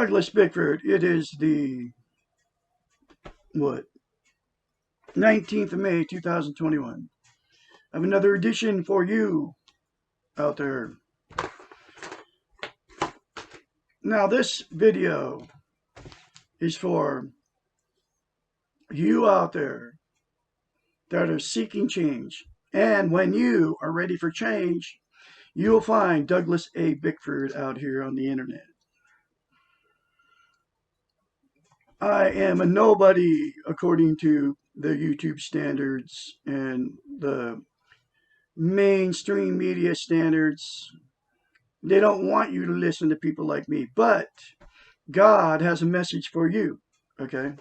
Douglas Bickford. It is the, what, 19th of May, 2021. I have another edition for you out there. Now, this video is for you out there that are seeking change. And when you are ready for change, you will find Douglas A. Bickford out here on the internet. I am a nobody according to the YouTube standards and the mainstream media standards. They don't want you to listen to people like me, but God has a message for you, okay?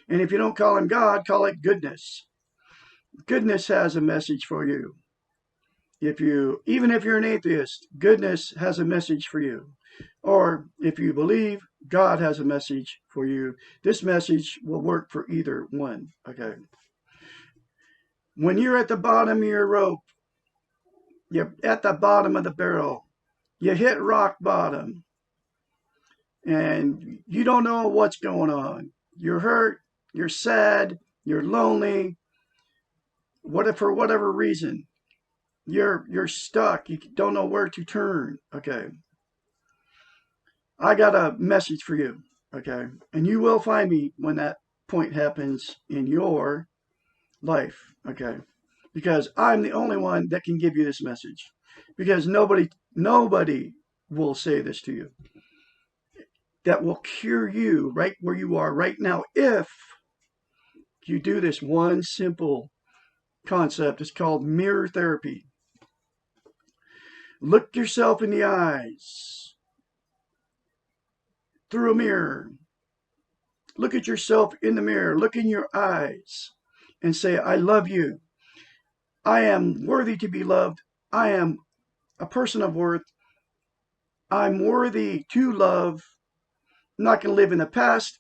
And if you don't call him God, call it goodness. Goodness has a message for you. Even if you're an atheist, goodness has a message for you. Or if you believe, God has a message for you. This message will work for either one, okay? When you're at the bottom of your rope, you're at the bottom of the barrel, you hit rock bottom, and you don't know what's going on. You're hurt, you're sad, you're lonely, for whatever reason. You're stuck. You don't know where to turn. Okay. I got a message for you. Okay. And you will find me when that point happens in your life. Okay. Because I'm the only one that can give you this message. Because nobody will say this to you. That will cure you right where you are right now if you do this one simple concept. It's called mirror therapy. Look yourself in the eyes through a mirror. Look at yourself in the mirror. Look in your eyes and say, I love you. I am worthy to be loved. I am a person of worth. I'm worthy to love. I'm not going to live in the past.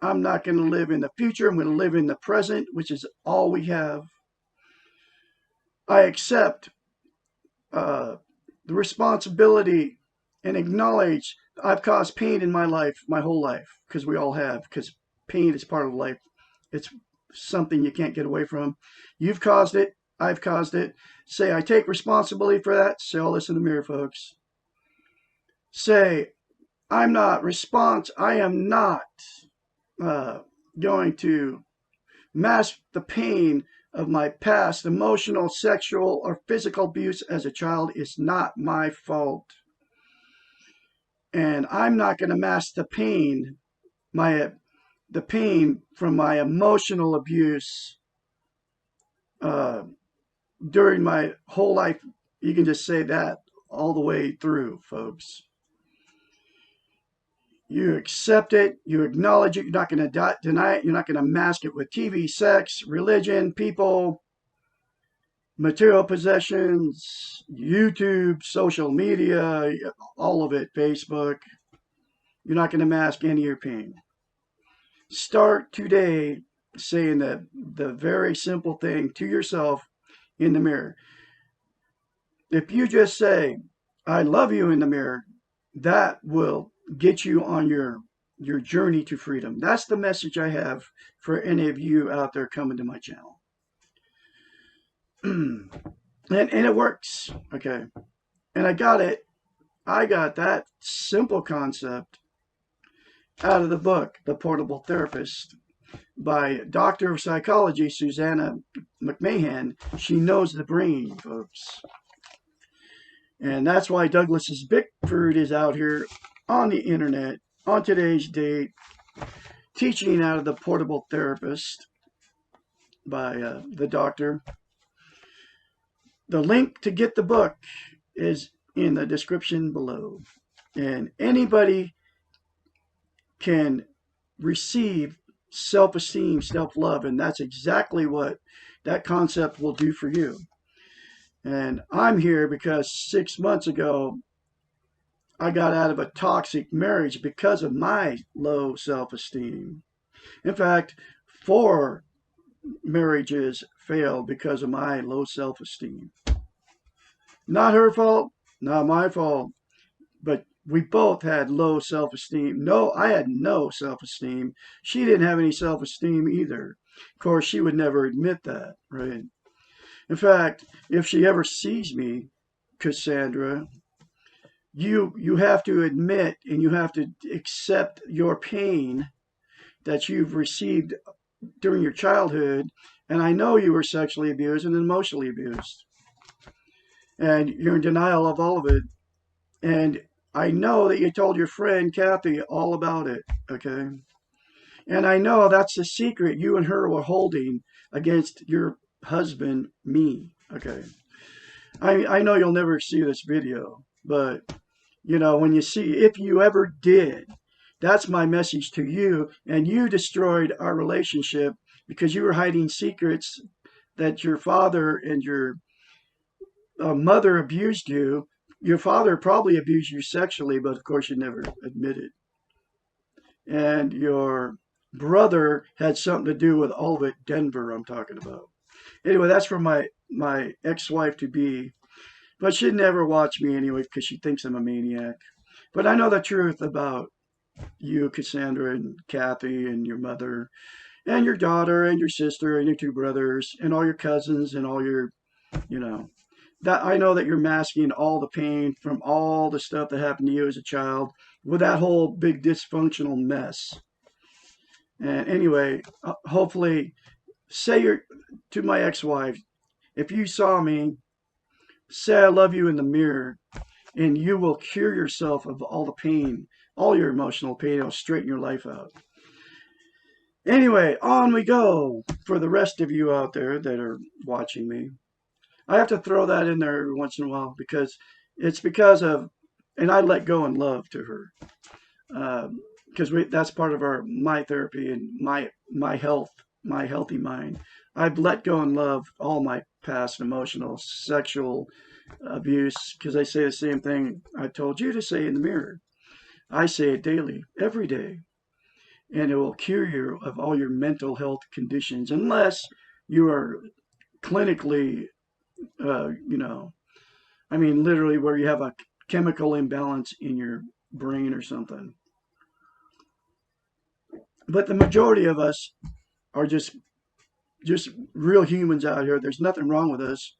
I'm not going to live in the future. I'm going to live in the present, which is all we have. I accept the responsibility and acknowledge I've caused pain in my life, my whole life, because we all have, because pain is part of life. It's something you can't get away from. You've caused it. I've caused it. Say, I take responsibility for that. Say all this in the mirror, folks. Say, I am not going to mask the pain of my past emotional, sexual, or physical abuse as a child. Is not my fault. And I'm not going to mask the pain, the pain from my emotional abuse during my whole life. You can just say that all the way through, folks. You accept it, you acknowledge it, you're not going to deny it, you're not going to mask it with TV, sex, religion, people, material possessions, YouTube, social media, all of it, Facebook. You're not going to mask any of your pain. Start today saying the very simple thing to yourself in the mirror. If you just say, I love you in the mirror, that will get you on your journey to freedom. That's the message I have for any of you out there coming to my channel. and it works, okay? And I got that simple concept out of the book, The Portable Therapist, by Doctor of Psychology, Susanna McMahon. She knows the brain, folks. And that's why Douglas Bickford is out here on the internet on today's date, teaching out of The Portable Therapist by the doctor. The link to get the book is in the description below. And anybody can receive self-esteem, self-love, and that's exactly what that concept will do for you. And I'm here because 6 months ago, I got out of a toxic marriage because of my low self-esteem. In fact, 4 marriages failed because of my low self-esteem. Not her fault, not my fault, but we both had low self-esteem. No, I had no self-esteem. She didn't have any self-esteem either. Of course, she would never admit that, right? In fact, if she ever sees me, Cassandra, you have to admit and you have to accept your pain that you've received during your childhood. And I know you were sexually abused and emotionally abused. And you're in denial of all of it. And I know that you told your friend Kathy all about it, okay? And I know that's the secret you and her were holding against your husband, me, okay? I know you'll never see this video, but when you see, if you ever did, that's my message to you. And you destroyed our relationship because you were hiding secrets that your father and your mother abused you. Your father probably abused you sexually, but of course you never admitted. And your brother had something to do with all of it. Denver, I'm talking about. Anyway, that's from my ex-wife to be, but she'd never watch me anyway because she thinks I'm a maniac. But I know the truth about you, Cassandra, and Kathy, and your mother, and your daughter, and your sister, and your two brothers, and all your cousins, and all your, you know, that I know that you're masking all the pain from all the stuff that happened to you as a child with that whole big dysfunctional mess. And anyway, hopefully, say to my ex-wife, if you saw me, say I love you in the mirror, and you will cure yourself of all the pain, all your emotional pain. It'll straighten your life out. Anyway, on we go for the rest of you out there that are watching me. I have to throw that in there every once in a while because it's because of, and I let go and love to her because that's part of my therapy and my health, my healthy mind. I've let go and love all my past emotional, sexual abuse because I say the same thing I told you to say in the mirror. I say it daily, every day, and it will cure you of all your mental health conditions unless you are clinically, you know, I mean, literally where you have a chemical imbalance in your brain or something. But the majority of us are just real humans out here. There's nothing wrong with us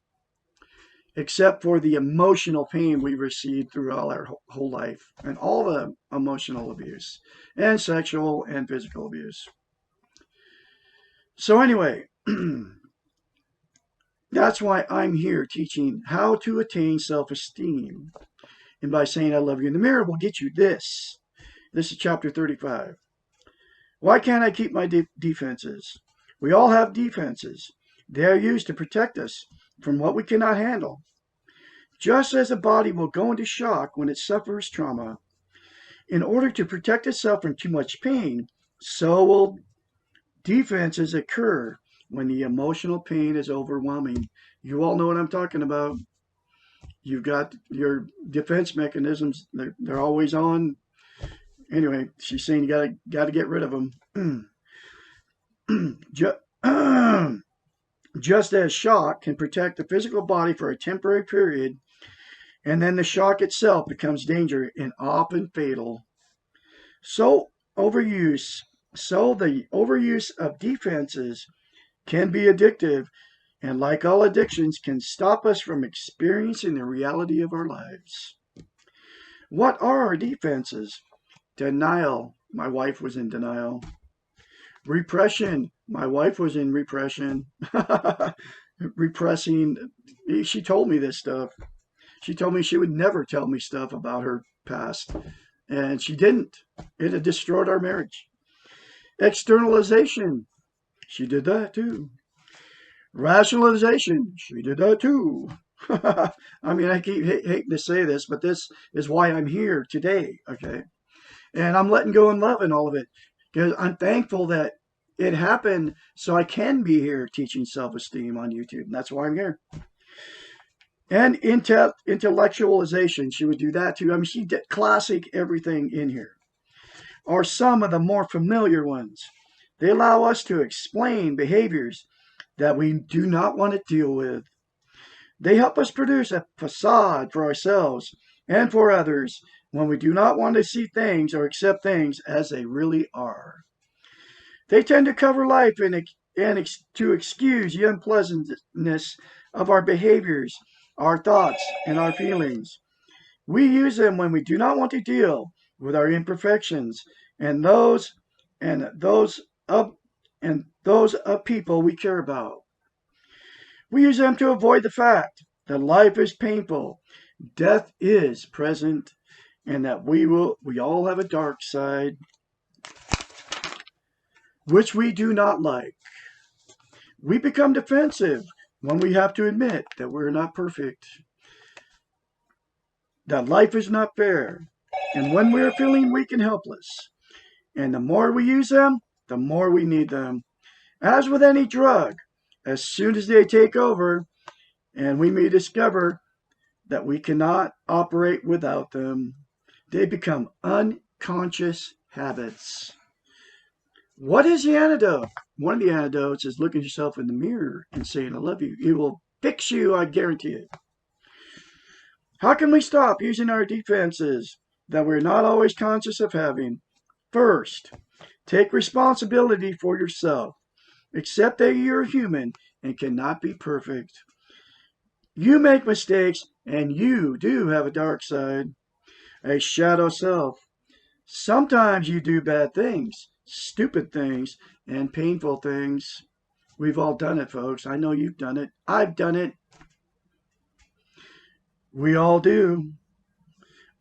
except for the emotional pain we received throughout our whole life and all the emotional abuse and sexual and physical abuse. So anyway, that's why I'm here teaching how to attain self-esteem. And by saying I love you in the mirror will get you this. This is chapter 35. Why can't I keep my defenses? We all have defenses. They are used to protect us from what we cannot handle. Just as a body will go into shock when it suffers trauma, in order to protect itself from too much pain, so will defenses occur when the emotional pain is overwhelming. You all know what I'm talking about. You've got your defense mechanisms, they're always on. Anyway, she's saying you gotta get rid of them. Just as shock can protect the physical body for a temporary period, and then the shock itself becomes dangerous and often fatal. So overuse, so the overuse of defenses can be addictive, and like all addictions, can stop us from experiencing the reality of our lives. What are our defenses? Denial. My wife was in denial. Repression. My wife was in repression. Repressing. She told me this stuff. She told me she would never tell me stuff about her past. And she didn't. It had destroyed our marriage. Externalization. She did that too. Rationalization. She did that too. I mean, I keep hating to say this, but this is why I'm here today. Okay. And I'm letting go and loving all of it because I'm thankful that it happened so I can be here teaching self-esteem on YouTube. And that's why I'm here. And intellectualization, she would do that too. I mean, she did classic everything in here. Are some of the more familiar ones. They allow us to explain behaviors that we do not want to deal with. They help us produce a facade for ourselves and for others when we do not want to see things or accept things as they really are. They tend to cover life and to excuse the unpleasantness of our behaviors, our thoughts, and our feelings. We use them when we do not want to deal with our imperfections and those of those of people we care about. We use them to avoid the fact that life is painful, death is present, and that we all have a dark side which we do not like. We become defensive when we have to admit that we're not perfect, that life is not fair, and when we're feeling weak and helpless. And the more we use them, the more we need them. As with any drug, as soon as they take over, and we may discover that we cannot operate without them, they become unconscious habits. What is the antidote? One of the antidotes is looking yourself in the mirror and saying, I love you. It will fix you, I guarantee it. How can we stop using our defenses that we're not always conscious of having? First, take responsibility for yourself. Accept that you're human and cannot be perfect. You make mistakes and you do have a dark side, a shadow self. Sometimes you do bad things, stupid things, and painful things. We've all done it, folks. I know you've done it. I've done it. We all do.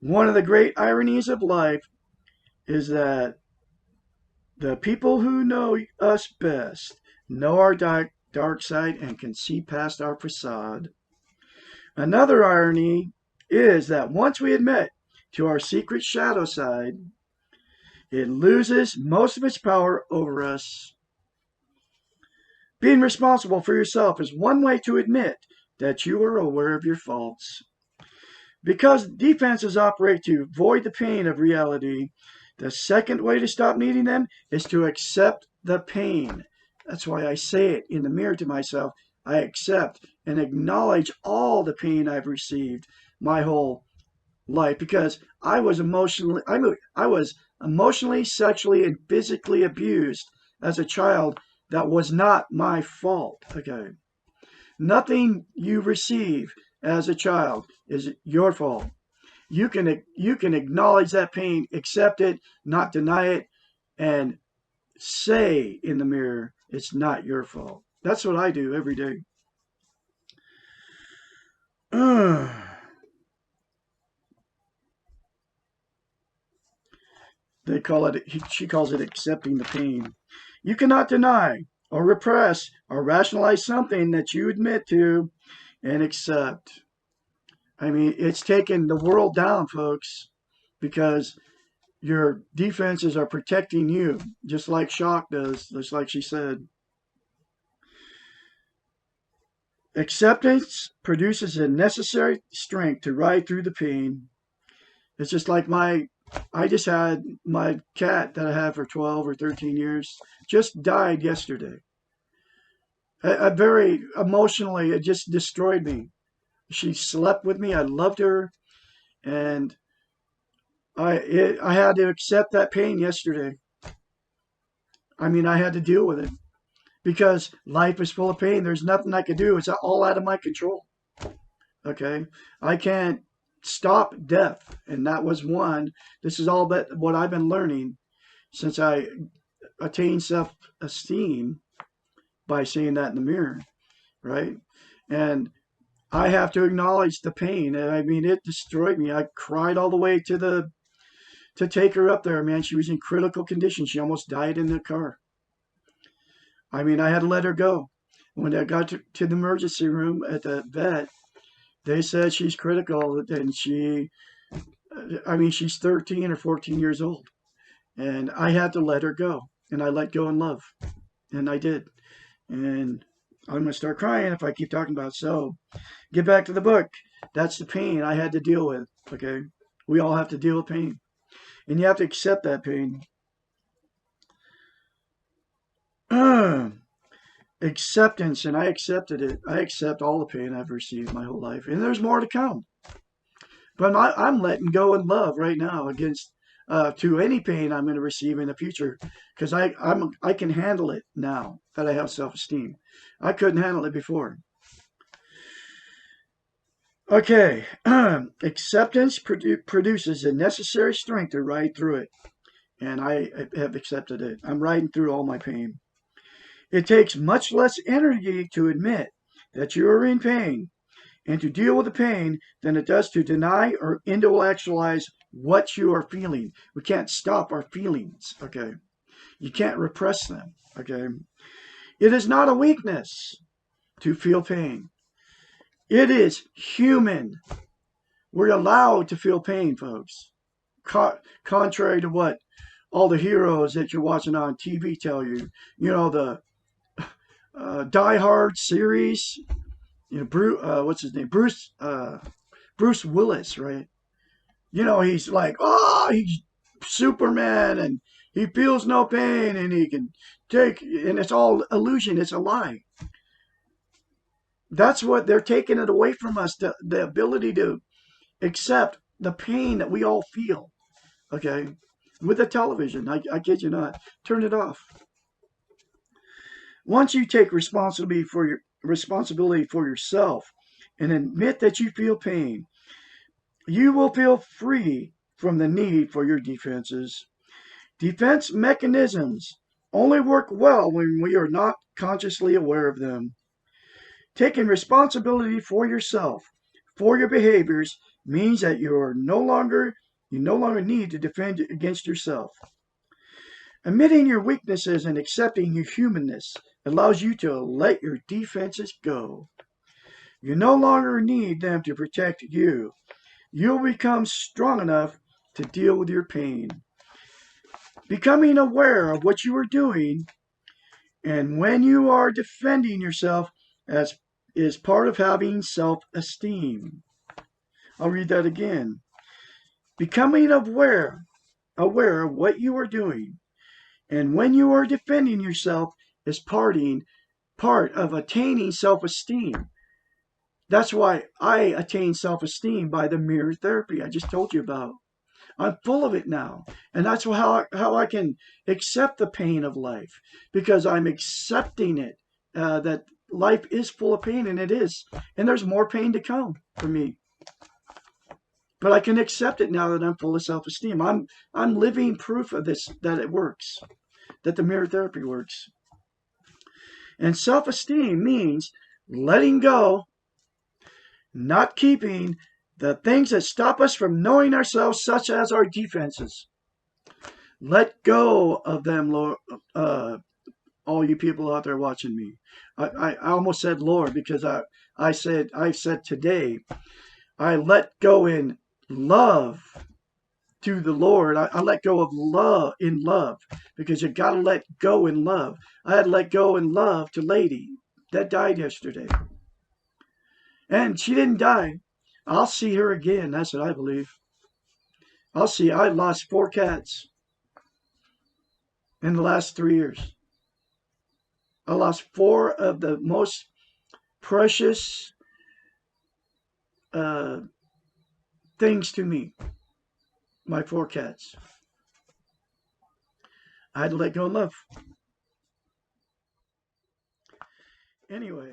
One of the great ironies of life is that the people who know us best know our dark side and can see past our facade. Another irony is that once we admit to our secret shadow side, it loses most of its power over us. Being responsible for yourself is one way to admit that you are aware of your faults. Because defenses operate to void the pain of reality, the second way to stop needing them is to accept the pain. That's why I say it in the mirror to myself. I accept and acknowledge all the pain I've received my whole life because I was emotionally, sexually, and physically abused as a child. That was not my fault. Okay. Nothing you receive as a child is your fault. You can acknowledge that pain, accept it, not deny it, and say in the mirror, it's not your fault. That's what I do every day. She calls it accepting the pain. You cannot deny or repress or rationalize something that you admit to and accept. I mean, it's taken the world down, folks, because your defenses are protecting you, just like shock does, just like she said. Acceptance produces a necessary strength to ride through the pain. It's just like I just had my cat that I had for 12 or 13 years just died yesterday. I very emotionally, it just destroyed me. She slept with me. I loved her, and I had to accept that pain yesterday. I mean, I had to deal with it because life is full of pain. There's nothing I can do. It's all out of my control. Okay, I can't stop death, and that was one. This is all but what I've been learning since I attained self-esteem by seeing that in the mirror, right? And I have to acknowledge the pain. And I mean, it destroyed me. I cried all the way to take her up there. Man, she was in critical condition. She almost died in the car. I mean, I had to let her go. When I got to the emergency room at the vet, they said she's critical, and she's 13 or 14 years old. And I had to let her go. And I let go in love. And I did. And I'm going to start crying if I keep talking about it. So, get back to the book. That's the pain I had to deal with. Okay? We all have to deal with pain. And you have to accept that pain. Acceptance, and I accepted it. I accept all the pain I've received my whole life. And there's more to come. But I'm letting go in love right now against to any pain I'm going to receive in the future, because I can handle it now that I have self-esteem. I couldn't handle it before. Okay, acceptance produces the necessary strength to ride through it, and I have accepted it. I'm riding through all my pain. It takes much less energy to admit that you are in pain and to deal with the pain than it does to deny or intellectualize what you are feeling. We can't stop our feelings, okay? You can't repress them, okay? It is not a weakness to feel pain. It is human. We're allowed to feel pain, folks. Contrary to what all the heroes that you're watching on TV tell you, the Die Hard series, Bruce, what's his name? Bruce Willis, right? He's like, oh, he's Superman and he feels no pain and he can and it's all illusion. It's a lie. That's what they're taking it away from us, the ability to accept the pain that we all feel. Okay. With the television, I kid you not. Turn it off. Once you take responsibility for yourself and admit that you feel pain, you will feel free from the need for your defenses. Defense mechanisms only work well when we are not consciously aware of them. Taking responsibility for yourself, for your behaviors, means that you no longer need to defend against yourself. Admitting your weaknesses and accepting your humanness allows you to let your defenses go. You no longer need them to protect you. You'll become strong enough to deal with your pain. Becoming aware of what you are doing and when you are defending yourself as is part of having self-esteem. I'll read that again. Becoming aware of what you are doing and when you are defending yourself is part of attaining self-esteem. That's why I attain self-esteem by the mirror therapy I just told you about. I'm full of it now. And that's how I can accept the pain of life, because I'm accepting it, that life is full of pain, and it is. And there's more pain to come for me. But I can accept it now that I'm full of self-esteem. I'm living proof of this, that it works, that the mirror therapy works. And self-esteem means letting go, not keeping the things that stop us from knowing ourselves, such as our defenses. Let go of them, Lord. All you people out there watching me. I almost said Lord, because I said today, I let go in love to the Lord. I let go of love in love, because you got to let go in love. I had to let go in love to Lady that died yesterday. And she didn't die. I'll see her again. That's what I believe. I lost 4 cats in the last 3 years. I lost 4 of the most precious uh, things to me. My 4 cats. I had to let go of love. Anyway.